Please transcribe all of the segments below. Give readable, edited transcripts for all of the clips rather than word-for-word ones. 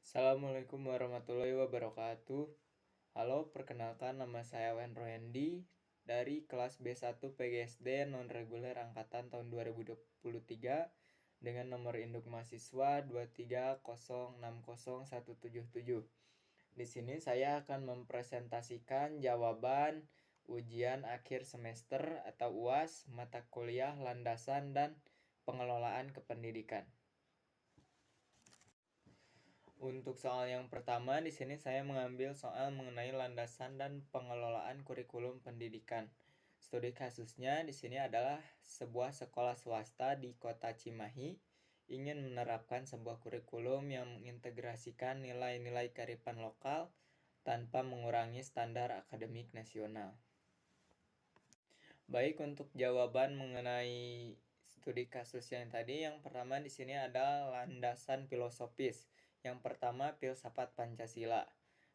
Assalamualaikum warahmatullahi wabarakatuh. Halo, perkenalkan nama saya Wen Rohendi dari kelas B1 PGSD non-reguler angkatan tahun 2023 dengan nomor induk mahasiswa 230600177. Di sini saya akan mempresentasikan jawaban ujian akhir semester atau UAS mata kuliah landasan dan pengelolaan kependidikan. Untuk soal yang pertama, di sini saya mengambil soal mengenai landasan dan pengelolaan kurikulum pendidikan. Studi kasusnya di sini adalah sebuah sekolah swasta di Kota Cimahi ingin menerapkan sebuah kurikulum yang mengintegrasikan nilai-nilai kearifan lokal tanpa mengurangi standar akademik nasional. Baik, untuk jawaban mengenai studi kasus yang tadi, yang pertama di sini ada landasan filosofis. Yang pertama, filsafat Pancasila.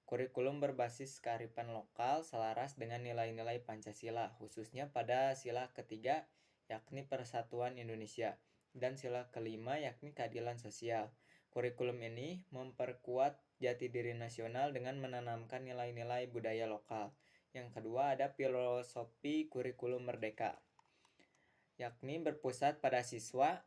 Kurikulum berbasis kearifan lokal selaras dengan nilai-nilai Pancasila, khususnya pada sila ketiga, yakni Persatuan Indonesia, dan sila kelima, yakni keadilan sosial. Kurikulum ini memperkuat jati diri nasional dengan menanamkan nilai-nilai budaya lokal. Yang kedua ada filosofi kurikulum merdeka, yakni berpusat pada siswa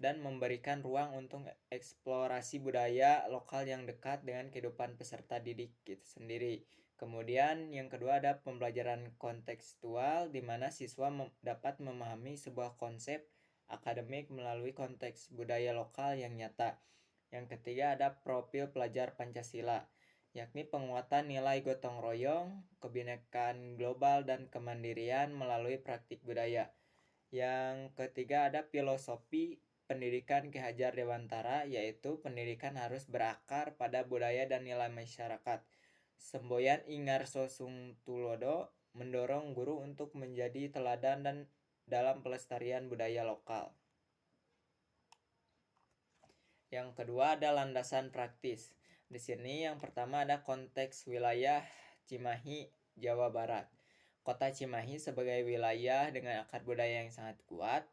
dan memberikan ruang untuk eksplorasi budaya lokal yang dekat dengan kehidupan peserta didik itu sendiri. Kemudian yang kedua ada pembelajaran kontekstual, di mana siswa dapat memahami sebuah konsep akademik melalui konteks budaya lokal yang nyata. Yang ketiga ada profil pelajar Pancasila, yakni penguatan nilai gotong royong, kebinekaan global, dan kemandirian melalui praktik budaya. Yang ketiga ada filosofi pendidikan Ki Hajar Dewantara, yaitu pendidikan harus berakar pada budaya dan nilai masyarakat. Semboyan Ingarso Sungtulodo mendorong guru untuk menjadi teladan dan dalam pelestarian budaya lokal. Yang kedua ada landasan praktis. Di sini yang pertama ada konteks wilayah Cimahi, Jawa Barat. Kota Cimahi sebagai wilayah dengan akar budaya yang sangat kuat,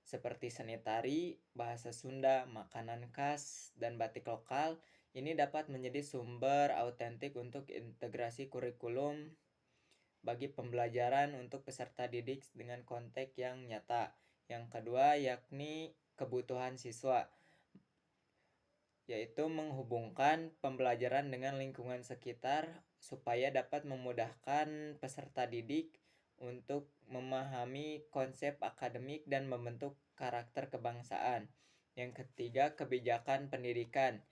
seperti seni tari, bahasa Sunda, makanan khas, dan batik lokal, ini dapat menjadi sumber autentik untuk integrasi kurikulum bagi pembelajaran untuk peserta didik dengan konteks yang nyata. Yang kedua yakni kebutuhan siswa, yaitu menghubungkan pembelajaran dengan lingkungan sekitar supaya dapat memudahkan peserta didik untuk memahami konsep akademik dan membentuk karakter kebangsaan. Yang ketiga, kebijakan pendidikan,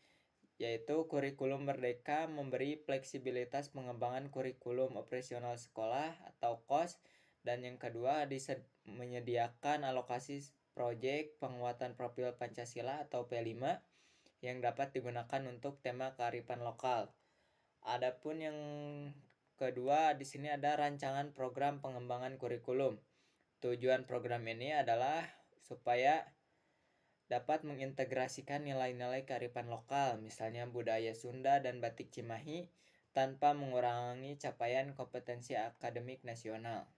yaitu kurikulum merdeka memberi fleksibilitas pengembangan kurikulum operasional sekolah atau KOS. Dan yang kedua, menyediakan alokasi proyek penguatan profil Pancasila atau P5 yang dapat digunakan untuk tema kearifan lokal. Adapun yang kedua, di sini ada rancangan program pengembangan kurikulum. Tujuan program ini adalah supaya dapat mengintegrasikan nilai-nilai kearifan lokal, misalnya budaya Sunda dan batik Cimahi, tanpa mengurangi capaian kompetensi akademik nasional.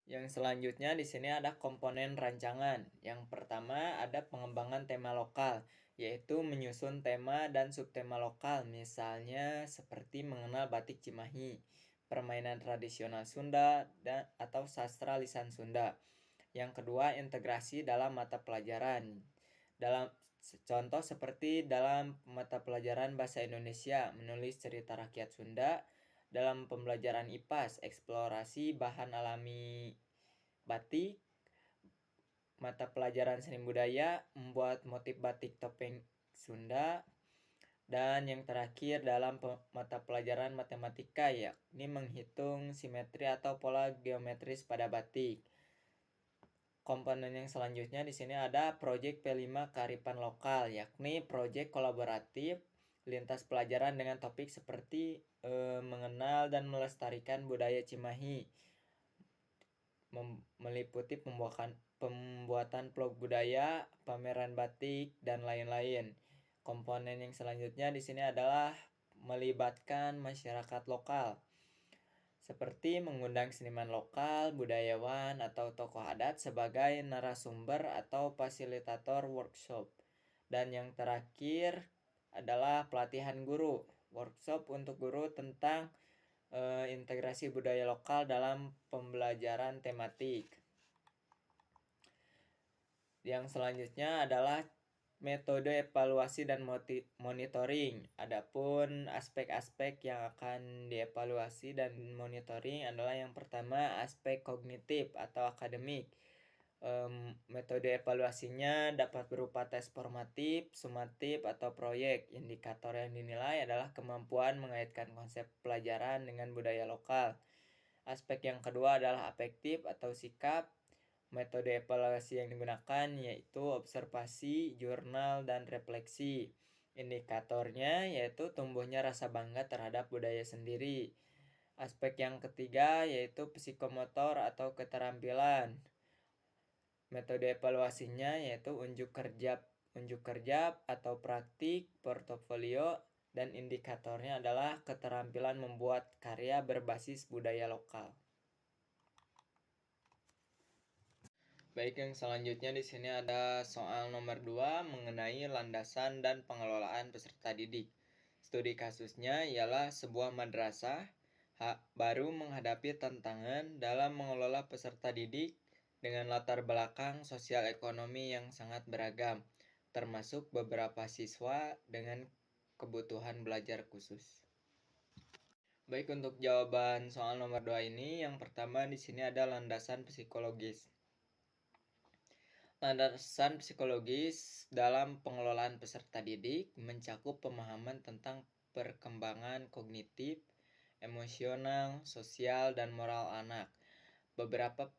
Yang selanjutnya di sini ada komponen rancangan. Yang pertama ada pengembangan tema lokal, yaitu menyusun tema dan subtema lokal, misalnya seperti mengenal batik Cimahi, permainan tradisional Sunda, atau sastra lisan Sunda. Yang kedua, integrasi dalam mata pelajaran. Dalam contoh seperti dalam mata pelajaran bahasa Indonesia, menulis cerita rakyat Sunda. Dalam pembelajaran IPAS, eksplorasi bahan alami batik. Mata pelajaran seni budaya, membuat motif batik topeng Sunda. Dan yang terakhir dalam mata pelajaran matematika, yakni menghitung simetri atau pola geometris pada batik. Komponen yang selanjutnya di sini ada proyek P5 kearifan lokal, yakni proyek kolaboratif lintas pelajaran dengan topik seperti mengenal dan melestarikan budaya Cimahi, meliputi pembuatan vlog budaya, pameran batik, dan lain-lain. Komponen yang selanjutnya di sini adalah melibatkan masyarakat lokal, seperti mengundang seniman lokal, budayawan, atau tokoh adat sebagai narasumber atau fasilitator workshop. Dan yang terakhir adalah pelatihan guru, workshop untuk guru tentang integrasi budaya lokal dalam pembelajaran tematik. Yang selanjutnya adalah metode evaluasi dan monitoring. Adapun aspek-aspek yang akan dievaluasi dan monitoring adalah yang pertama aspek kognitif atau akademik. Metode evaluasinya dapat berupa tes formatif, sumatif, atau proyek. Indikator yang dinilai adalah kemampuan mengaitkan konsep pelajaran dengan budaya lokal. Aspek yang kedua adalah afektif atau sikap. Metode evaluasi yang digunakan yaitu observasi, jurnal, dan refleksi. Indikatornya yaitu tumbuhnya rasa bangga terhadap budaya sendiri. Aspek yang ketiga yaitu psikomotor atau keterampilan. Metode evaluasinya yaitu unjuk kerja atau praktik, portofolio, dan indikatornya adalah keterampilan membuat karya berbasis budaya lokal. Baik, yang selanjutnya di sini ada soal nomor 2 mengenai landasan dan pengelolaan peserta didik. Studi kasusnya ialah sebuah madrasah baru menghadapi tantangan dalam mengelola peserta didik dengan latar belakang sosial ekonomi yang sangat beragam, termasuk beberapa siswa dengan kebutuhan belajar khusus. Baik, untuk jawaban soal nomor 2 ini, yang pertama di sini ada landasan psikologis. Landasan psikologis dalam pengelolaan peserta didik mencakup pemahaman tentang perkembangan kognitif, emosional, sosial, dan moral anak. Beberapa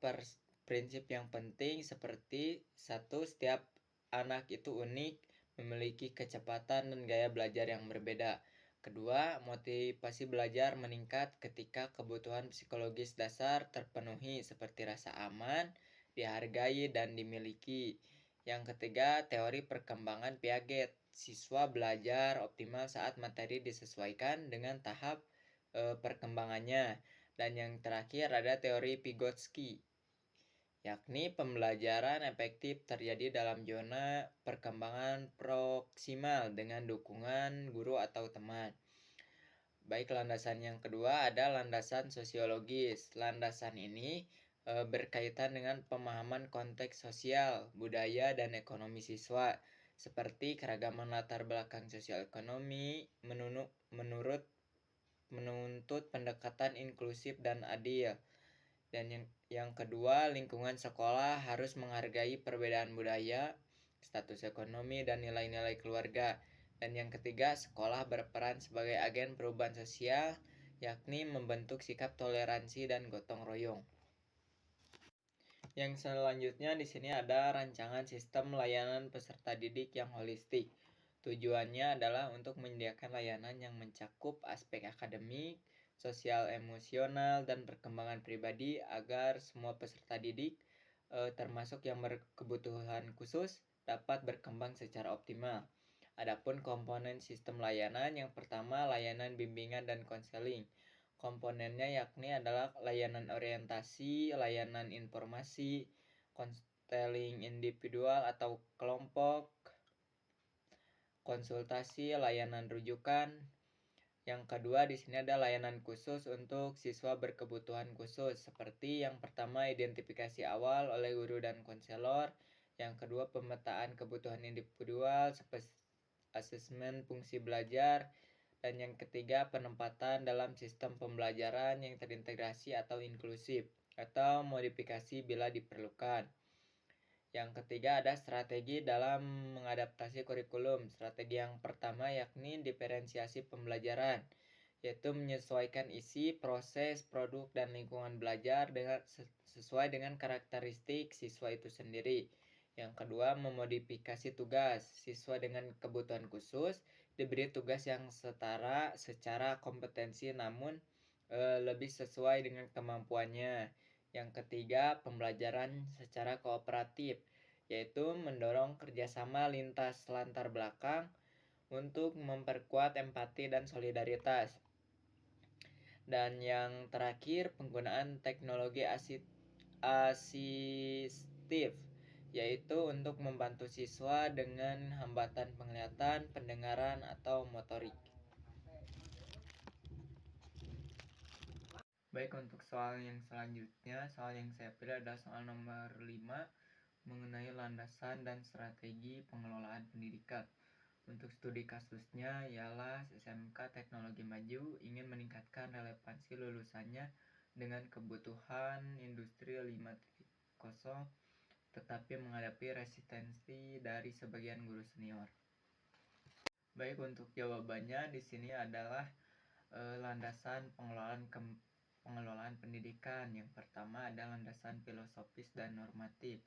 prinsip yang penting seperti satu, setiap anak itu unik, memiliki kecepatan dan gaya belajar yang berbeda. Kedua, motivasi belajar meningkat ketika kebutuhan psikologis dasar terpenuhi seperti rasa aman, dihargai, dan dimiliki. Yang ketiga, teori perkembangan Piaget. Siswa belajar optimal saat materi disesuaikan dengan tahap perkembangannya. Dan yang terakhir ada teori Vygotsky, yakni pembelajaran efektif terjadi dalam zona perkembangan proksimal dengan dukungan guru atau teman. Baik, landasan yang kedua ada landasan sosiologis. Landasan ini berkaitan dengan pemahaman konteks sosial, budaya, dan ekonomi siswa, seperti keragaman latar belakang sosial ekonomi menuntut pendekatan inklusif dan adil. Dan yang kedua, lingkungan sekolah harus menghargai perbedaan budaya, status ekonomi, dan nilai-nilai keluarga. Dan yang ketiga, sekolah berperan sebagai agen perubahan sosial, yakni membentuk sikap toleransi dan gotong royong. Yang selanjutnya di sini ada rancangan sistem layanan peserta didik yang holistik. Tujuannya adalah untuk menyediakan layanan yang mencakup aspek akademik, sosial, emosional, dan perkembangan pribadi agar semua peserta didik, termasuk yang berkebutuhan khusus, dapat berkembang secara optimal. Adapun komponen sistem layanan, yang pertama layanan bimbingan dan konseling. Komponennya yakni adalah layanan orientasi, layanan informasi, konseling individual atau kelompok, konsultasi, layanan rujukan. Yang kedua di sini ada layanan khusus untuk siswa berkebutuhan khusus, seperti yang pertama identifikasi awal oleh guru dan konselor, yang kedua pemetaan kebutuhan individual, asesmen fungsi belajar, dan yang ketiga penempatan dalam sistem pembelajaran yang terintegrasi atau inklusif atau modifikasi bila diperlukan. Yang ketiga ada strategi dalam mengadaptasi kurikulum. Strategi yang pertama yakni diferensiasi pembelajaran, yaitu menyesuaikan isi, proses, produk, dan lingkungan belajar dengan sesuai dengan karakteristik siswa itu sendiri. Yang kedua, memodifikasi tugas. Siswa dengan kebutuhan khusus diberi tugas yang setara secara kompetensi namun lebih sesuai dengan kemampuannya. Yang ketiga, pembelajaran secara kooperatif, yaitu mendorong kerjasama lintas latar belakang untuk memperkuat empati dan solidaritas. Dan yang terakhir, penggunaan teknologi asistif, yaitu untuk membantu siswa dengan hambatan penglihatan, pendengaran, atau motorik. Baik, untuk soal yang selanjutnya, soal yang saya pilih adalah soal nomor 5 mengenai landasan dan strategi pengelolaan pendidikan. Untuk studi kasusnya ialah SMK Teknologi Maju ingin meningkatkan relevansi lulusannya dengan kebutuhan industri 5.0, tetapi menghadapi resistensi dari sebagian guru senior. Baik, untuk jawabannya di sini adalah landasan pengelolaan pendidikan. Yang pertama ada landasan filosofis dan normatif.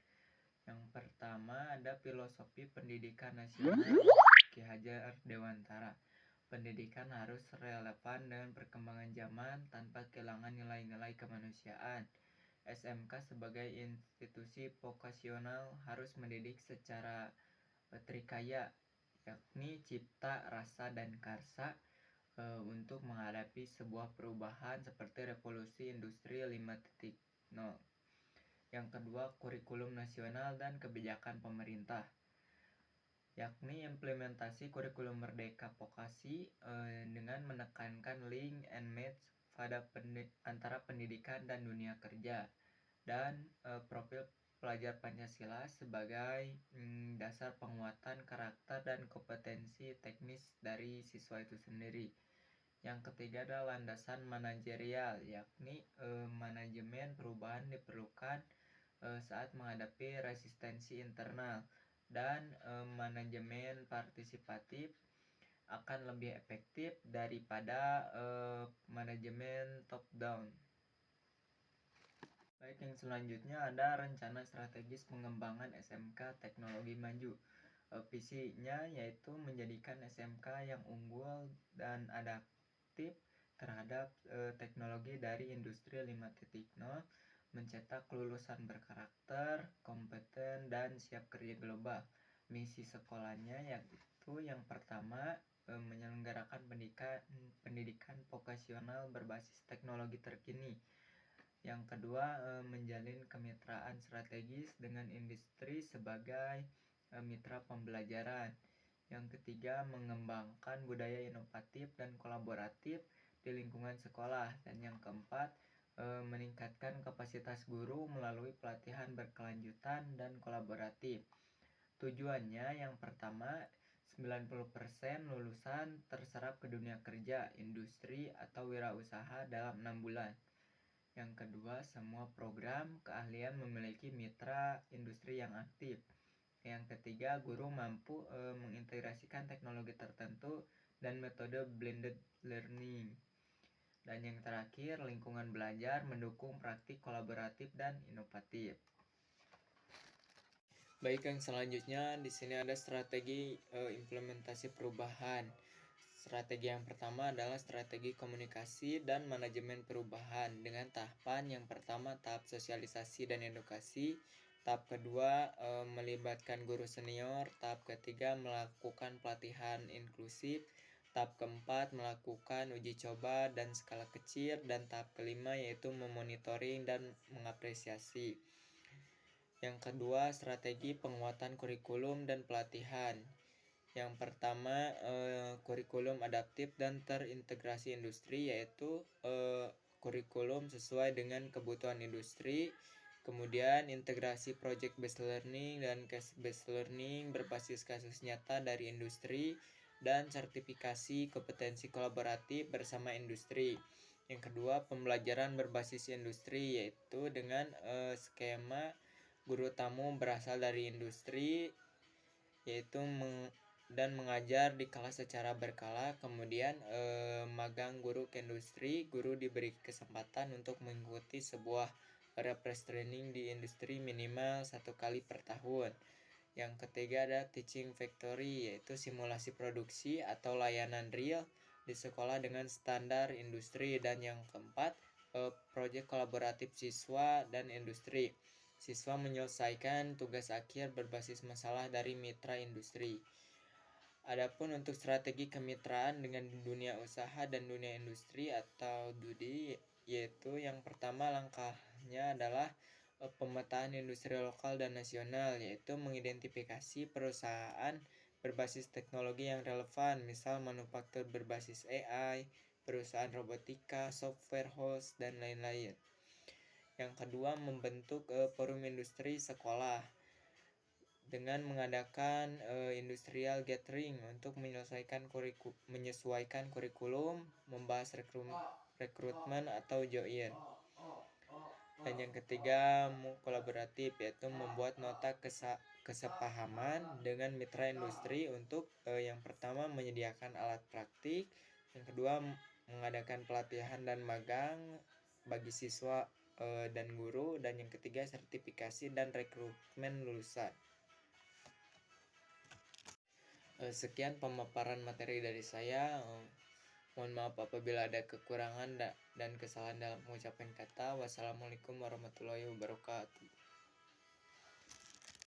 Yang pertama ada filosofi pendidikan nasional Ki Hajar Dewantara. Pendidikan harus relevan dengan perkembangan zaman tanpa kehilangan nilai-nilai kemanusiaan. SMK sebagai institusi vokasional harus mendidik secara trikaya, yakni cipta, rasa, dan karsa, untuk menghadapi sebuah perubahan seperti revolusi industri 5.0. Yang kedua, kurikulum nasional dan kebijakan pemerintah, yakni implementasi kurikulum merdeka vokasi dengan menekankan link and match pada antara pendidikan dan dunia kerja, dan profil pelajar Pancasila sebagai dasar penguatan karakter dan kompetensi teknis dari siswa itu sendiri. Yang ketiga adalah landasan manajerial, yakni manajemen perubahan diperlukan saat menghadapi resistensi internal, dan manajemen partisipatif akan lebih efektif daripada manajemen top down. Baik, yang selanjutnya ada rencana strategis pengembangan SMK Teknologi Maju. Visinya yaitu menjadikan SMK yang unggul dan adaptif terhadap teknologi dari industri 5.0, mencetak lulusan berkarakter, kompeten, dan siap kerja global. Misi sekolahnya yaitu yang pertama menyelenggarakan pendidikan vokasional berbasis teknologi terkini. Yang kedua, menjalin kemitraan strategis dengan industri sebagai mitra pembelajaran. Yang ketiga, mengembangkan budaya inovatif dan kolaboratif di lingkungan sekolah. Dan yang keempat, meningkatkan kapasitas guru melalui pelatihan berkelanjutan dan kolaboratif. Tujuannya yang pertama, 90% lulusan terserap ke dunia kerja, industri, atau wirausaha dalam 6 bulan. Yang kedua, semua program keahlian memiliki mitra industri yang aktif. Yang ketiga, guru mampu mengintegrasikan teknologi tertentu dan metode blended learning. Dan yang terakhir, lingkungan belajar mendukung praktik kolaboratif dan inovatif. Baik, yang selanjutnya di sini ada strategi implementasi perubahan. Strategi yang pertama adalah strategi komunikasi dan manajemen perubahan dengan tahapan. Yang pertama, tahap sosialisasi dan edukasi. Tahap kedua, melibatkan guru senior. Tahap ketiga, melakukan pelatihan inklusif. Tahap keempat, melakukan uji coba dan skala kecil. Dan tahap kelima yaitu memonitoring dan mengapresiasi. Yang kedua, strategi penguatan kurikulum dan pelatihan. Yang pertama, kurikulum adaptif dan terintegrasi industri, yaitu kurikulum sesuai dengan kebutuhan industri. Kemudian integrasi project based learning dan case based learning berbasis kasus nyata dari industri, dan sertifikasi kompetensi kolaboratif bersama industri. Yang kedua, pembelajaran berbasis industri, yaitu dengan skema guru tamu berasal dari industri, yaitu dan mengajar di kelas secara berkala. Kemudian magang guru ke industri, guru diberi kesempatan untuk mengikuti sebuah refresh training di industri minimal 1 kali per tahun. Yang ketiga ada teaching factory, yaitu simulasi produksi atau layanan real di sekolah dengan standar industri. Dan yang keempat, proyek kolaboratif siswa dan industri. Siswa menyelesaikan tugas akhir berbasis masalah dari mitra industri. Adapun untuk strategi kemitraan dengan dunia usaha dan dunia industri atau DUDI, yaitu yang pertama langkahnya adalah pemetaan industri lokal dan nasional, yaitu mengidentifikasi perusahaan berbasis teknologi yang relevan, misal manufaktur berbasis AI, perusahaan robotika, software house, dan lain-lain. Yang kedua, membentuk forum industri sekolah dengan mengadakan industrial gathering untuk menyesuaikan kurikulum, membahas rekrutmen atau join. Dan yang ketiga, kolaboratif, yaitu membuat nota kesepahaman dengan mitra industri untuk yang pertama menyediakan alat praktik, yang kedua mengadakan pelatihan dan magang bagi siswa dan guru, dan yang ketiga sertifikasi dan rekrutmen lulusan. Sekian pemaparan materi dari saya. Mohon maaf apabila ada kekurangan dan kesalahan dalam mengucapkan kata. Wassalamualaikum warahmatullahi wabarakatuh.